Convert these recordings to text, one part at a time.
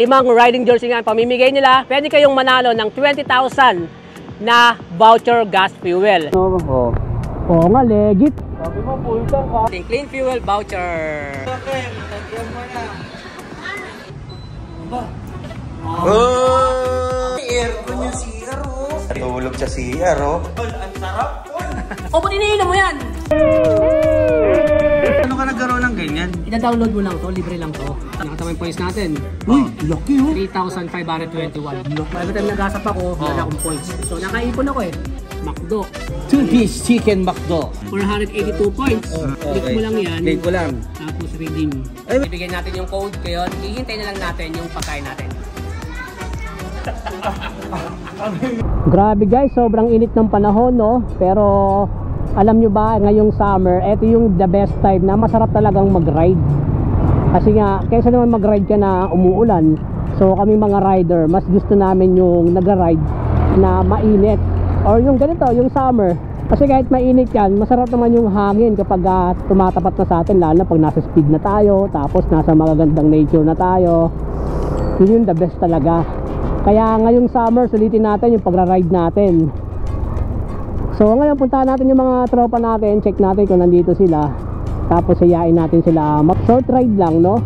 5 riding jersey nga pamimigay nila. Pwede kayong manalo ng 20,000 na voucher gas fuel. Oo nga, legit. Sabi mo, full tank ka. Clean fuel voucher. Okay, lagyan mo na. Ba? Aircon yung CR, oh. Tulog sa CR, oh. Ang sarap, Paul. O, ba't iniinom mo yan? Ano ka nagkaroon ng ganyan? Ida-download mo lang to, libre lang to. Nakatama yung points natin. Uy, laki, oh. 3,521. Every time nagasap ako, wala akong points. So, nakaipon ako eh. McDo. 2-piece chicken McDo. 482 points. Click mo lang yan. Click ko lang. Tapos redeem. Ibigay natin yung code kayo. Hihintay na lang natin yung pagkain natin. Grabe guys, sobrang init ng panahon, no? Pero alam nyo ba, ngayong summer, ito yung the best time na masarap talagang mag-ride. Kasi nga, kaysa naman mag-ride ka na umuulan, so kami mga rider, mas gusto namin yung nag-ride na mainit. Or yung ganito, yung summer. Kasi kahit mainit yan, masarap naman yung hangin kapag tumatapat na sa atin, lalo na pag nasa speed na tayo, tapos nasa magagandang nature na tayo. Yun yung the best talaga. Kaya ngayong summer, sulitin natin yung pagra-ride natin. So ngayon, puntahan natin yung mga tropa natin, check natin kung nandito sila. Tapos sayain natin sila, short ride lang, no?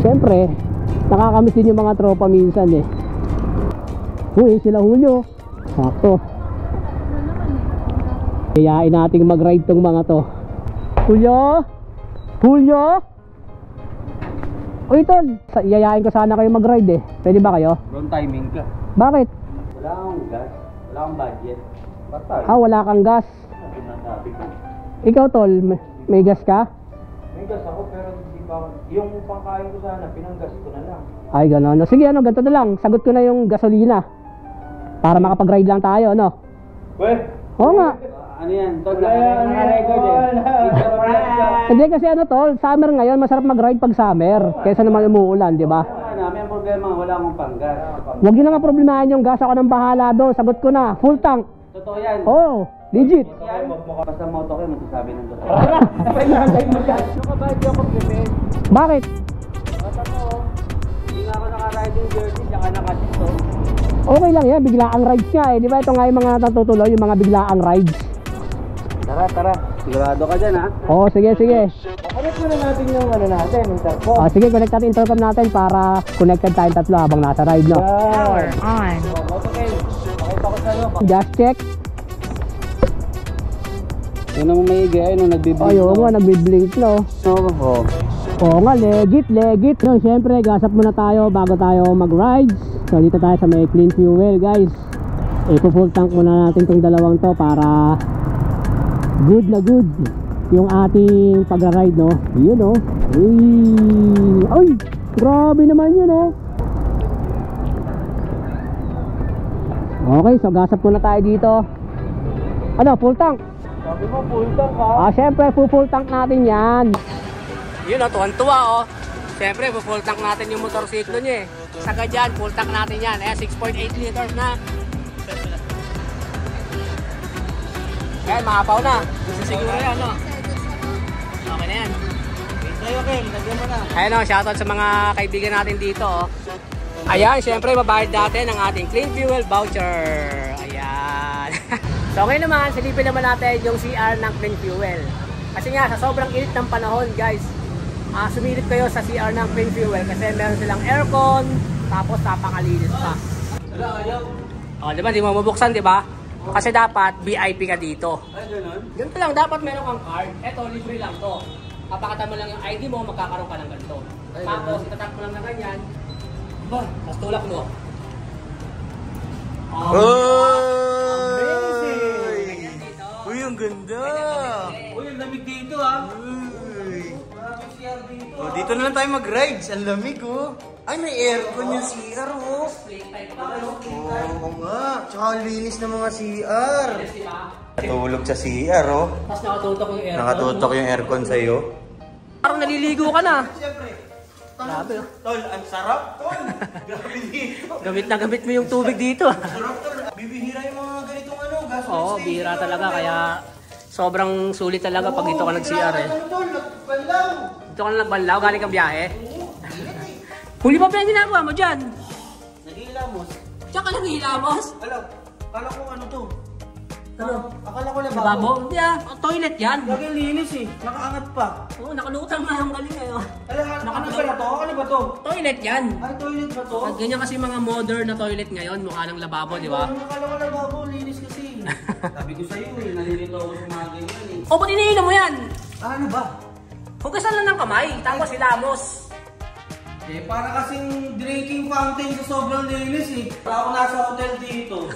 Siyempre, nakakamiss din yung mga tropa minsan eh. Uy, sila Julio. Sakto. Sayain natin mag-ride tong mga to. Julio? Julio? Uy tol, yayain ko sana kayo mag-ride eh. Pwede ba kayo? Wrong timing ka. Bakit? Wala akong gas. Wala akong budget. Batay. Wala kang gas. Sinasabi ko. Ikaw tol, may gas ka? May gas ako pero hindi pa. Yung pangkain ko sana, pinanggas ko na lang. Ay gano'n. Sige ano, ganito na lang. Sagot ko na yung gasolina. Para makapag-ride lang tayo, no? Weh! Oo nga. Ano yan? Tol, naka-record eh. Hindi kasi ano tol, summer ngayon, masarap mag-ride pag summer. Kaysa naman umuulan, di ba? May problema, wala akong panggas. Huwag nyo na nga problemahan yung gas. Ako nang bahala doon. Sagot ko na. Full tank. Totoo yan. Oo, legit. Basta moto kayo, magsasabi ng totoo. Bakit? Hindi nga ako naka-riding jersey, saka naka-dito. Okay lang yan, biglaang rides nga eh. Di ba ito nga yung mga natutuloy, yung mga biglaang rides. Tara. Sigurado ka dyan, ha? Oo, sige. Connect muna natin yung ano natin, intercom. Sige, connect natin intercom natin para connected tayong tatlo habang nasa ride, no? Power on. Okay, pakita ko sa'yo. Gas check. Yan ang maigi, ay nung nagbiblink. Oo nga, nagbiblink, no? Oo nga, legit. No, syempre, gasap muna tayo bago tayo mag-rides. So, dito tayo sa may clean fuel, guys. Ipo-full tank muna natin itong dalawang to para good na good yung ating pag-ride, no? Yun, no? Ay, grabe naman yun, no? Okay, so gasap muna tayo dito. Ano, full tank? Sabi mo, full tank ka. Syempre, full tank natin yan. Yun, no? Tuwan-tuwa, oh. Syempre, full tank natin yung motorsiklo niya, eh. Saka dyan, full tank natin yan. 6.8 liters na. Ayan, makapaw na. Gusto siguro yan, no? Okay na yan. Okay, lagyan mo na. Ayan, no? Shoutout sa mga kaibigan natin dito, oh. Ayan, syempre, babayad natin ang ating clean fuel voucher. Ayan. So, ngayon naman, silipin naman natin yung CR ng clean fuel. Kasi nga, sa sobrang init ng panahon, guys, sumilip kayo sa CR ng clean fuel kasi meron silang aircon, tapos napakalinis pa. O, diba, di mo mabuksan, diba? Kasi dapat VIP ka dito. Ganito lang, dapat meron kang card. Eto, libre lang to. Papakita mo lang yung ID mo, magkakaroon ka ng ganito. Tapos, itatap mo lang na ganyan. Ba, mas tulak mo. Uy, ang ganda! Uy, ang lamig dito, ha? Oh, dito na lang tayo mag-rides. Ang lamig, oh. Ay, may aircon yung CR, oh. Oo nga. Tsaka linis ng mga CR. Tulog sa CR, oh. Tapos nakatutok yung aircon. Nakatutok yung aircon sa'yo. Parang naliligo ka na. Siyempre. Grabe, oh. Tol, ang sarap, tol. Grabe dito. Gamit na gamit mo yung tubig dito. Sarap, tol. Bibihira yung mga ganitong ano, gasoline station. Oo, bihira talaga. Kaya sobrang sulit talaga pag dito ka nag-CR, eh. Ano, tol, nagbanlaw. Dito ka na nagbanlaw, galing kang biyahe. Huli pa pa yung ginagawa mo dyan. Nag-iilamos. Tsaka naghihilamos. Kala ko ano to? Ano? Akala ko lababo. Lababo? Hindi ah. Toilet yan. Laging linis eh. Nakaangat pa. Oo, nakalutang nga ang galing ngayon. Ano ba to? Ano ba to? Toilet yan. Ay, toilet ba to? At ganyan kasi mga modern na toilet ngayon, mukha ng lababo, di ba? Akala ko lababo, linis kasi. Sabi ko sa'yo eh, nalilito ako sa mga ganyan eh. O, ba't iniinom mo yan? Ano ba? Hugasan lang ng kamay, tapos hilamos. Eh, para kasing drinking fountain sa sobrang linis eh. Para ako nasa hotel dito.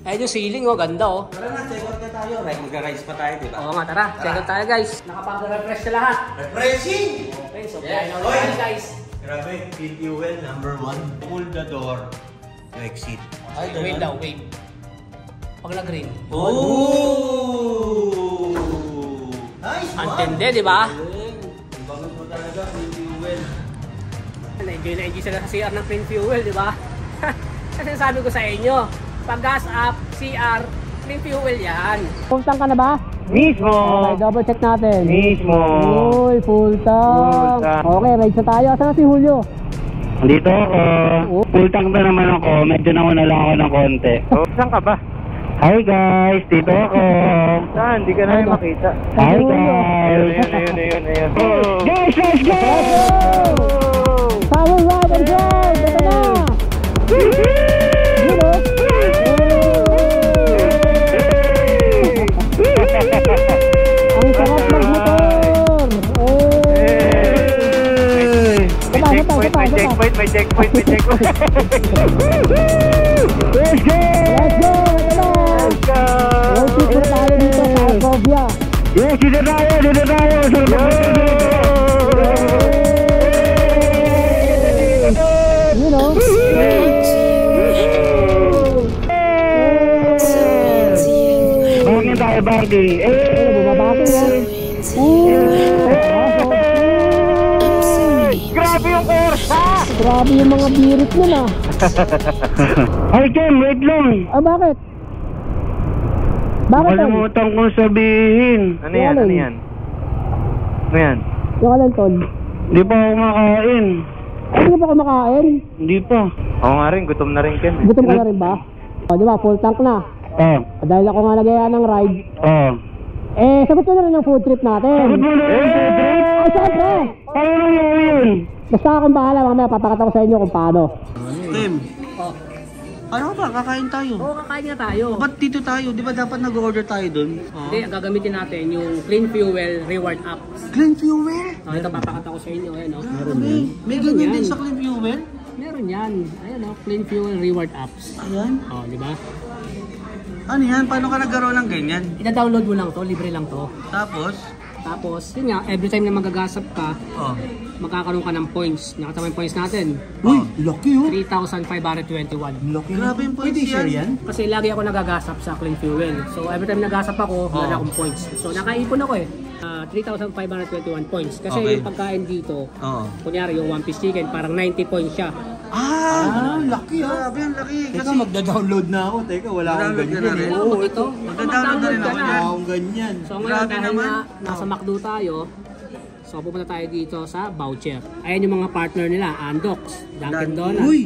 Ayun yung ceiling, oh, ganda oh. Tara na, check out na tayo. Mag-rise pa tayo, di ba? Oo nga, tara. Check out tayo guys. Nakapag-refresh na lahat. Refreshing! Okay, so Yes. kaya na tayo guys. Grabe, feel fuel number 1. Pull the door. To exit. Ay, wave daw, wave. Pag nag-green. Oh! Nice one! Antende, di ba? Bangon mo talaga, feel fuel. Na-enjoy sila sa CR ng clean fuel, di ba? Kasi sabi ko sa inyo, pag gas up, CR, clean fuel yan. Full tank ka na ba? Mismo! Okay, double check natin. Mismo! Uy, full tank. Full tank. Okay, ride na tayo. Saan na si Julio? Dito ako. Full tank na naman ako. Medyo nauna lang ako ng konti. Oh, saan ka ba? Hi guys! Dito ako. Saan? Hindi ka namin makita. Hi guys! Ayun. Guys, let's go! Power ride and drive! Ito na! You know? Ang sarap magmotor! May checkpoint. Let's go! Let's go! Ito na! Let's go! Road trip na tayo dito sa Argovia. Yes, dito tayo! You know? Bangin tayo, bangin! Bumabaki yan. Grabe yung kursa! Grabe yung mga birit nun ah. Ay, Ken, wait lang! Ah, bakit? Bakit yan? Nakalimutan kong sabihin. Ano yan? Ano Ano yan? yan? Ano yan? Yung kalan, Tol? Hindi pa ako makain. Hindi ka pa kumakain? Hindi pa. Ako nga rin, gutom na rin, Ken. Gutom ka na rin ba? O, di ba, full tank na. Oo. Dahil ako nga nagaya ng ride, Oo. eh, sagot ko na rin yung food trip natin. Sagot mo na rin, Cedric? Ay, syempre! Paano nangyari yun? Basta akong bahala, mamaya papakita ko sa inyo kung paano. Tim, Oh. ano ba? Kakain tayo. Oo, kakain na tayo. Ba't dito tayo? Di ba dapat nag-order tayo dun? Hindi, gagamitin natin yung Clean Fuel Reward App. Clean fuel? Oh, ito papakita ko sa inyo, ayan oh. May ganyan din sa clean fuel? Meron yan. Ayan oh, Clean Fuel Reward Apps. Ayan. Oh, di ba? Ano yan? Paano ka nagkaroon ng ganyan? Ida-download mo lang to, libre lang to. Tapos, Yun nga, every time na magagasap ka, oh. magkakaroon ka ng points. Nakatama yung points natin. Uy, laki oh. 3,521. Grabe yung points yan. Kasi lagi ako nagagasap sa Clean Fuel. So every time nagasap ako, wala akong points. So nakaipon ako eh. 3,521 points. Kasi Okay. yung pagkain dito, Oo. kunyari yung one piece chicken, parang 90 points siya. Laki ah. Grabe ang laki. Kasi magda-download na ako. Teka, wala akong Download ka ganyan. na rin? Oo, ito. Magda-download na rin ako Wala yan. akong ganyan. So ngayon, Grabe dahil naman. nga nasa McDo tayo, so pupunta tayo dito sa voucher. Ayan yung mga partner nila, Andox, Dunkin' Donuts, Uy!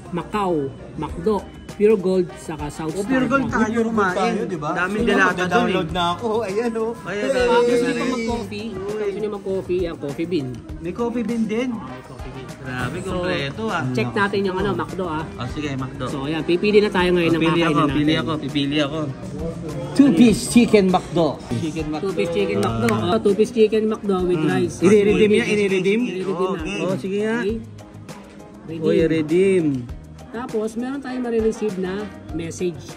Macau, McDo, Pure Gold, saka South Star. Pure Gold tayo kumain. diba? Daming delata dun eh. Download na ako. Ayan o. Kaya Gusto dami nyo na pa rin. mag-coffee? Gusto nyo mag-coffee, ang coffee bean. May coffee bean din. May coffee bean. Grabe, kompleto ah. Check natin yung ano, McDo ah. Oh, sige, McDo. So ayan, pipili na tayo ngayon ng Pili kakainin ako, natin. pipili ako. Two-piece chicken McDo. Chicken McDo. Two-piece chicken McDo. Two-piece chicken McDo with rice. I-redeem niya, i-redeem? I-redeem na. Oh, sige nga. Okay. Redeem. Uy, redeem. Tapos, meron tayong marireceive na message.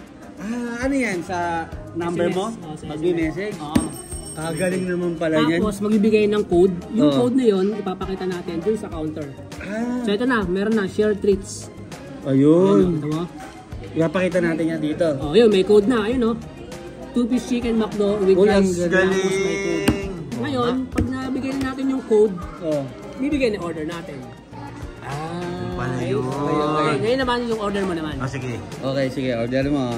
Ano yan? Sa number mo? SMS. Oh, sa Mag-message? Oo. Kagaling naman pala yan. Tapos, magbibigay ng code. Yung Oo. code na yun, ipapakita natin dun sa counter. So, ito na. Meron na. Share treats. Ayun. Ito mo. Ipapakita natin yan dito. Oh, yun. May code na. Ayun, oh. Two-piece chicken McDo with Uy, ang rice. galing. Ngayon, pag nabigay na natin yung code, Oh. bibigay na order natin. Pala Okay, yun. okay. Ngayon naman yung order mo naman. Sige. Okay, sige. Order mo.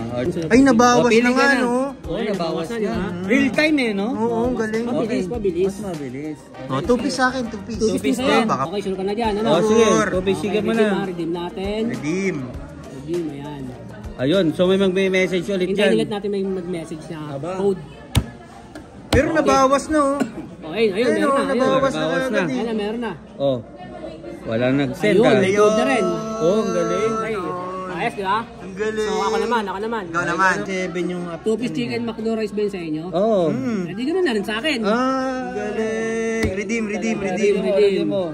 Ay, nabawas pili na ka nga, na. no? Oo, nabawas na, yan. di ba? Real time eh, no? Oo, ang galing. Mabilis, mabilis. Mas mabilis. Oh, 2 piece sa akin, 2 piece. 2 piece na yan. Baka Okay, sure ka na dyan. Ano? Oh, sige. Sure. Pabisigan mo redeem, na. redeem natin. redeem. Redeem, ayan. Ayun, so may mag-message ulit Hintayin dyan. ulit natin may mag-message na Aba. code. Pero nabawas na oh. Okay, ayun, Ayun, meron na. Ayun, nabawas na Nabawas agad na. eh. Ayun na, meron na. Oh. Walang nag-send Ayun, ah. may code na rin. Oh, ang galing. Okay. Ayos, di ba? Ang galing. So, ako naman. Ikaw naman. 7 yung up. 2-piece chicken McDo rice ba yun sa inyo? Oo. Hindi ganun na rin sa akin. Ah. Galing. Redeem. Redeem. mo.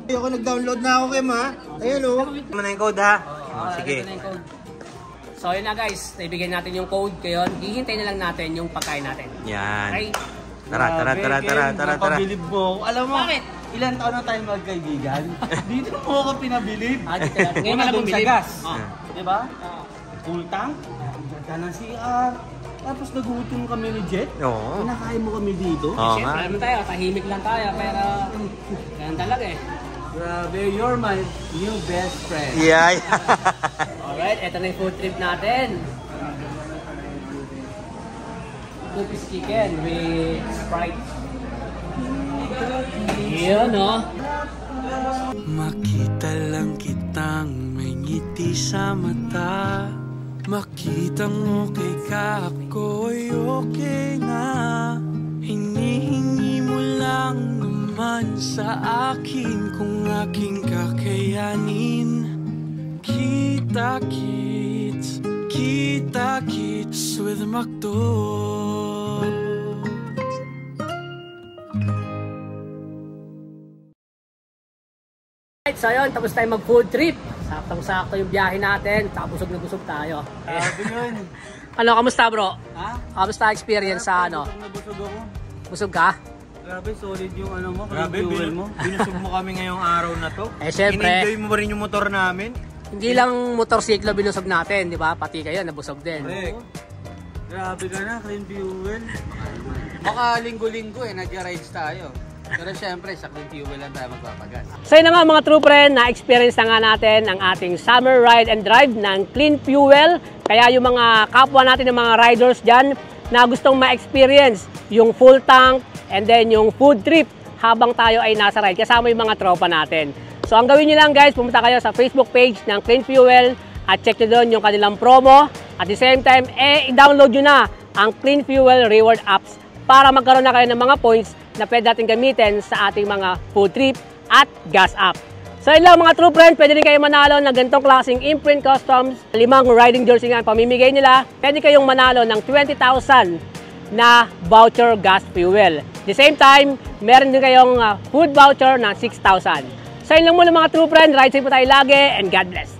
Ako nag-download na ako, Kim, ha? Ayun, oh. Ano na yung code, ha? Sige. Ito na yung code. So, yun na guys. Naibigay natin yung code. Ngayon, hihintayin na lang natin yung pagkain natin. Yan. Okay? Tara. Napabilib mo. Alam mo, Bakit? ilan taon na tayo magkaibigan? Dito mo ako pinabilib. Dito lang. Ngayon Una na doon sa bumili. gas. Oh. Diba? Full tank. Ganda ng CR. Tapos nagutom kami ni Jet. Oo. Pinakain mo kami dito. Oo Siyempre, nga. alam mo tayo, tahimik lang tayo, pero ganun talaga eh. Grabe, you're my new best friend. Yeah. Alright, eto na yung food trip natin. 2-piece chicken with Sprite. Yun, no? Makita lang kitang may ngiti sa mata. Makitang okay ka, ako'y okay na. Hinihingi mo lang naman sa akin kung aking kakayanin. Kita-kits with McDo. Alright, so yun, tapos tayo mag-food trip. Saktong-sakto yung biyahe natin, busog na busog tayo. Grabe yun. Ano, kamusta bro? Ha? Kamusta experience sa ano? Nabusog ako. Busog ka? Grabe, solid yung ano mo, Grabe, fuel mo. binusog mo kami ngayong araw na to. Eh, syempre. In-enjoy mo ba rin yung motor namin? Hindi lang motorsiklo binusog natin, di ba? Pati kayo, nabusog din. Grabe ka na, clean fuel. Baka linggo-linggo nag-rides tayo. Pero syempre, sa clean fuel lang tayo magpapagas. So yun na nga mga true friend, na-experience na nga natin ang ating summer ride and drive ng Clean Fuel. Kaya yung mga kapwa natin, ng mga riders dyan na gustong ma-experience yung full tank and then yung food trip habang tayo ay nasa ride, kasama yung mga tropa natin. So ang gawin nyo lang guys, pumunta kayo sa Facebook page ng Clean Fuel at check nyo doon yung kanilang promo. At the same time, i-download nyo na ang Clean Fuel Reward Apps para magkaroon na kayo ng mga points na pwede natin gamitin sa ating mga food trip at gas app. So yun lang mga true friend, pwede rin kayo manalo ng ganitong klaseng Imprint Customs. 5 riding jersey nga ang pamimigay nila. Pwede kayong manalo ng 20,000 na voucher gas fuel. At the same time, meron din kayong food voucher na 6,000. So yun lang muna mga true friend, ride safe po tayo lagi and God bless.